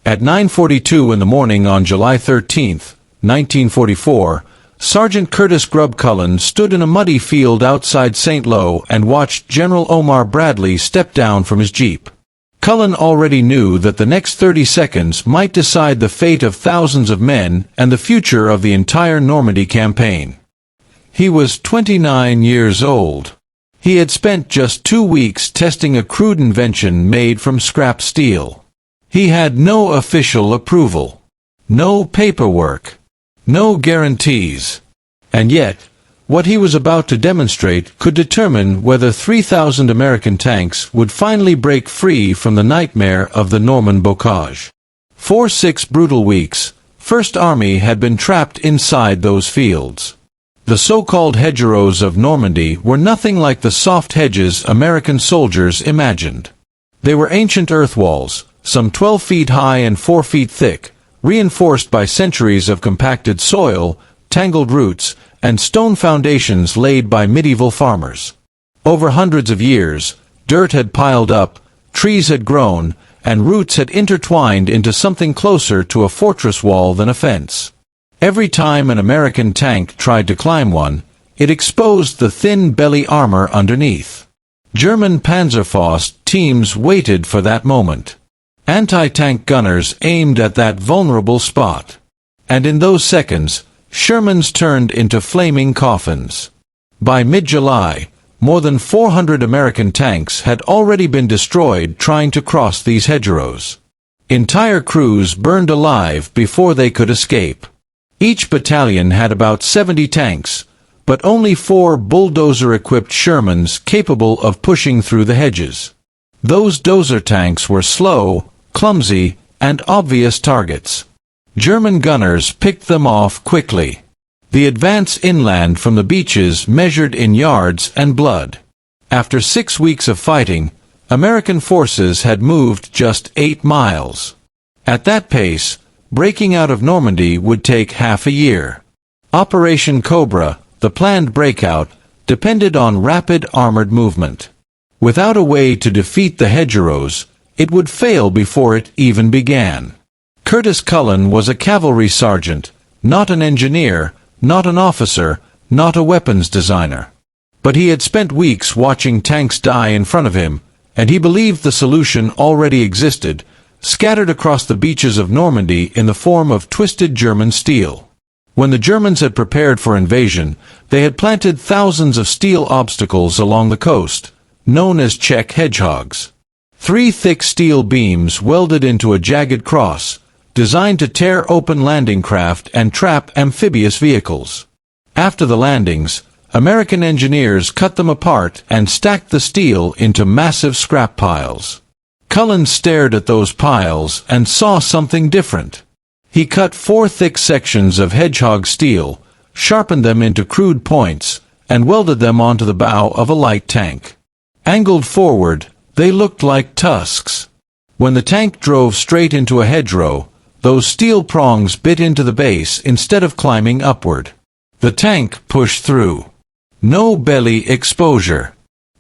At 9:42 in the morning on July 13, 1944, Sergeant Curtis Cullen stood in a muddy field outside St. Lo and watched General Omar Bradley step down from his jeep. Cullen already knew that the next 30 seconds might decide the fate of thousands of men and the future of the entire Normandy campaign. He was 29 years old. He had spent just 2 weeks testing a crude invention made from scrap steel. He had no official approval, no paperwork, no guarantees. And yet, what he was about to demonstrate could determine whether 3,000 American tanks would finally break free from the nightmare of the Norman bocage. For 6 brutal weeks, First Army had been trapped inside those fields. The so-called hedgerows of Normandy were nothing like the soft hedges American soldiers imagined. They were ancient earth walls, some 12 feet high and 4 feet thick, reinforced by centuries of compacted soil, tangled roots, and stone foundations laid by medieval farmers. Over hundreds of years, dirt had piled up, trees had grown, and roots had intertwined into something closer to a fortress wall than a fence. Every time an American tank tried to climb one, it exposed the thin belly armor underneath. German Panzerfaust teams waited for that moment. Anti-tank gunners aimed at that vulnerable spot. And in those seconds, Shermans turned into flaming coffins. By mid-July, more than 400 American tanks had already been destroyed trying to cross these hedgerows. Entire crews burned alive before they could escape. Each battalion had about 70 tanks, but only 4 bulldozer-equipped Shermans capable of pushing through the hedges. Those dozer tanks were slow, clumsy, and obvious targets. German gunners picked them off quickly. The advance inland from the beaches measured in yards and blood. After 6 weeks of fighting, American forces had moved just 8 miles. At that pace, breaking out of Normandy would take half a year. Operation Cobra, the planned breakout, depended on rapid armored movement. Without a way to defeat the hedgerows, it would fail before it even began. Curtis Cullen was a cavalry sergeant, not an engineer, not an officer, not a weapons designer. But he had spent weeks watching tanks die in front of him, and he believed the solution already existed, scattered across the beaches of Normandy in the form of twisted German steel. When the Germans had prepared for invasion, they had planted thousands of steel obstacles along the coast, known as Czech hedgehogs. 3 thick steel beams welded into a jagged cross, designed to tear open landing craft and trap amphibious vehicles. After the landings, American engineers cut them apart and stacked the steel into massive scrap piles. Cullen stared at those piles and saw something different. He cut 4 thick sections of hedgehog steel, sharpened them into crude points, and welded them onto the bow of a light tank. Angled forward, they looked like tusks. When the tank drove straight into a hedgerow, those steel prongs bit into the base instead of climbing upward. The tank pushed through. No belly exposure.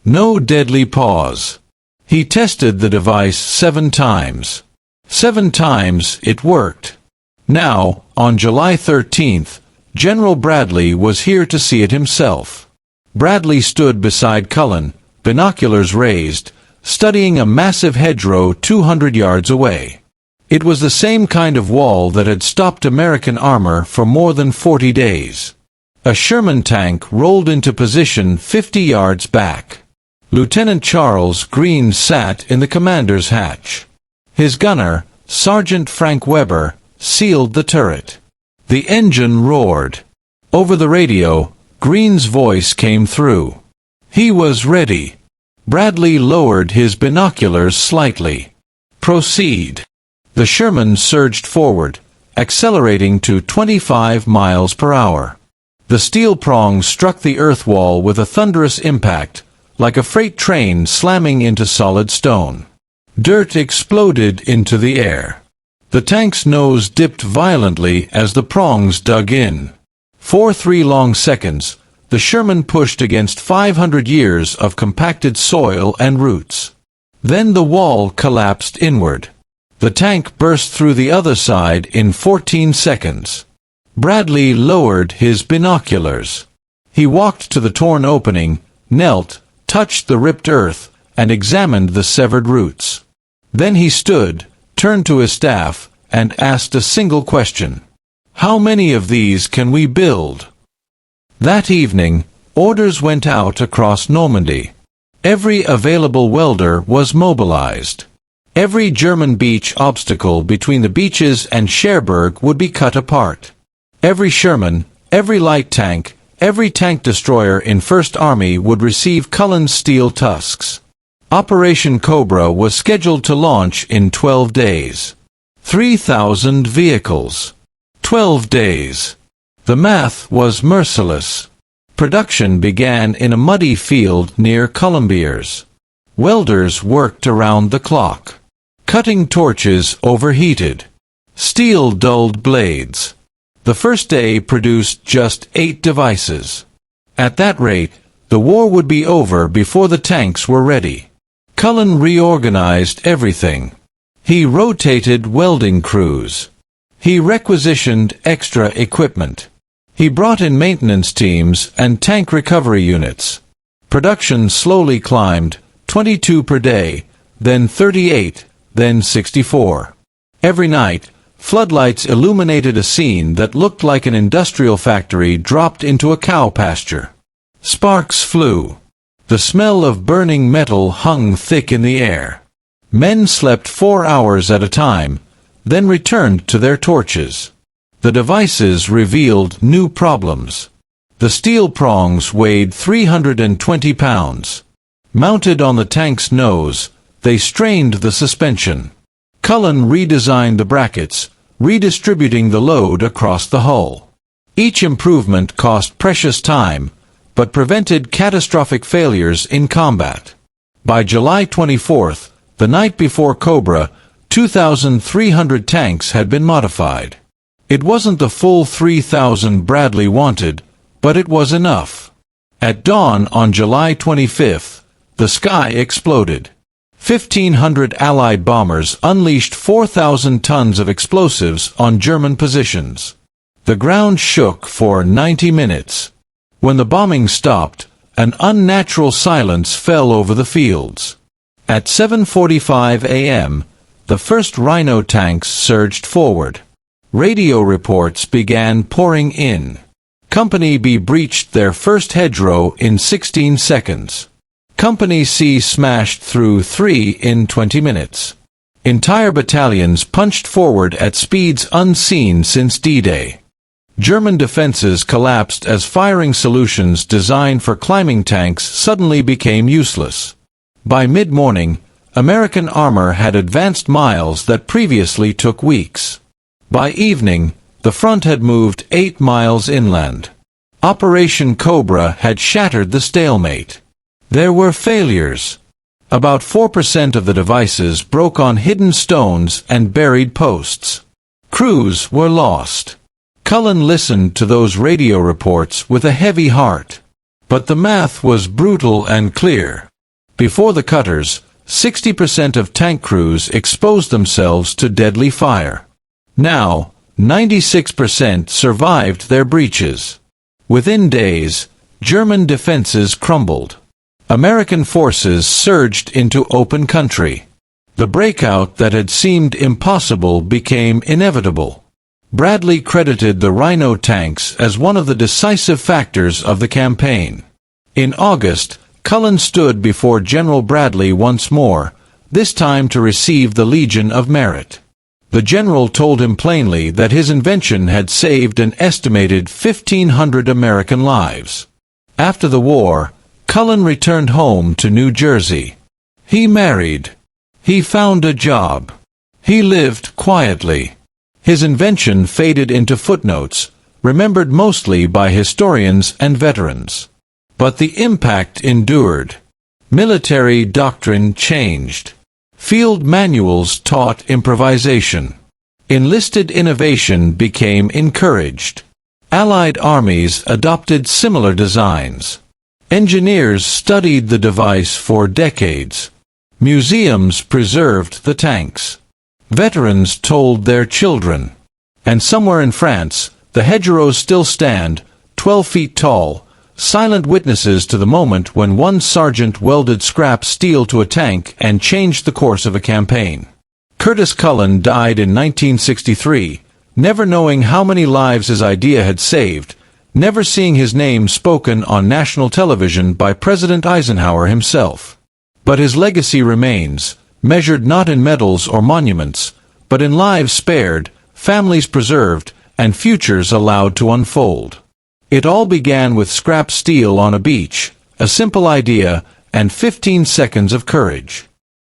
No deadly pause. He tested the device 7 times. 7 times it worked. Now, on July 13th, General Bradley was here to see it himself. Bradley stood beside Cullen, binoculars raised, studying a massive hedgerow 200 yards away. It was the same kind of wall that had stopped American armor for more than 40 days. A Sherman tank rolled into position 50 yards back. Lieutenant Charles Green sat in the commander's hatch. His gunner, Sergeant Frank Weber, sealed the turret. The engine roared. Over the radio, Green's voice came through. He was ready. Bradley lowered his binoculars slightly. Proceed. The Sherman surged forward, accelerating to 25 miles per hour. The steel prongs struck the earth wall with a thunderous impact, like a freight train slamming into solid stone. Dirt exploded into the air. The tank's nose dipped violently as the prongs dug in. For 3 long seconds, the Sherman pushed against 500 years of compacted soil and roots. Then the wall collapsed inward. The tank burst through the other side in 14 seconds. Bradley lowered his binoculars. He walked to the torn opening, knelt, touched the ripped earth, and examined the severed roots. Then he stood, turned to his staff, and asked a single question. "How many of these can we build?" That evening, orders went out across Normandy. Every available welder was mobilized. Every German beach obstacle between the beaches and Cherbourg would be cut apart. Every Sherman, every light tank, every tank destroyer in First Army would receive Cullen's steel tusks. Operation Cobra was scheduled to launch in 12 days. 3,000 vehicles. 12 days. The math was merciless. Production began in a muddy field near Colombiers. Welders worked around the clock. Cutting torches overheated. Steel dulled blades. The first day produced just 8 devices. At that rate, the war would be over before the tanks were ready. Cullen reorganized everything. He rotated welding crews. He requisitioned extra equipment. He brought in maintenance teams and tank recovery units. Production slowly climbed, 22 per day, then 38, then 64. Every night, floodlights illuminated a scene that looked like an industrial factory dropped into a cow pasture. Sparks flew. The smell of burning metal hung thick in the air. Men slept 4 hours at a time, then returned to their torches. The devices revealed new problems. The steel prongs weighed 320 pounds. Mounted on the tank's nose, they strained the suspension. Cullen redesigned the brackets, redistributing the load across the hull. Each improvement cost precious time, but prevented catastrophic failures in combat. By July 24th, the night before Cobra, 2,300 tanks had been modified. It wasn't the full 3,000 Bradley wanted, but it was enough. At dawn on July 25th, the sky exploded. 1,500 Allied bombers unleashed 4,000 tons of explosives on German positions. The ground shook for 90 minutes. When the bombing stopped, an unnatural silence fell over the fields. At 7:45 a.m., the first Rhino tanks surged forward. Radio reports began pouring in. Company B breached their first hedgerow in 16 seconds. Company C smashed through 3 in 20 minutes. Entire battalions punched forward at speeds unseen since D-Day. German defenses collapsed as firing solutions designed for climbing tanks suddenly became useless. By mid-morning, American armor had advanced miles that previously took weeks. By evening, the front had moved 8 miles inland. Operation Cobra had shattered the stalemate. There were failures. About 4% of the devices broke on hidden stones and buried posts. Crews were lost. Cullen listened to those radio reports with a heavy heart. But the math was brutal and clear. Before the cutters, 60% of tank crews exposed themselves to deadly fire. Now, 96% survived their breaches. Within days, German defenses crumbled. American forces surged into open country. The breakout that had seemed impossible became inevitable. Bradley credited the Rhino tanks as one of the decisive factors of the campaign. In August, Cullen stood before General Bradley once more, this time to receive the Legion of Merit. The general told him plainly that his invention had saved an estimated 1,500 American lives. After the war, Cullen returned home to New Jersey. He married. He found a job. He lived quietly. His invention faded into footnotes, remembered mostly by historians and veterans. But the impact endured. Military doctrine changed. Field manuals taught improvisation. Enlisted innovation became encouraged. Allied armies adopted similar designs. Engineers studied the device for decades. Museums preserved the tanks. Veterans told their children. And somewhere in France, the hedgerows still stand, 12 feet tall, silent witnesses to the moment when one sergeant welded scrap steel to a tank and changed the course of a campaign. Curtis Cullen died in 1963, never knowing how many lives his idea had saved, never seeing his name spoken on national television by President Eisenhower himself. But his legacy remains, measured not in medals or monuments, but in lives spared, families preserved, and futures allowed to unfold. It all began with scrap steel on a beach, a simple idea, and 15 seconds of courage.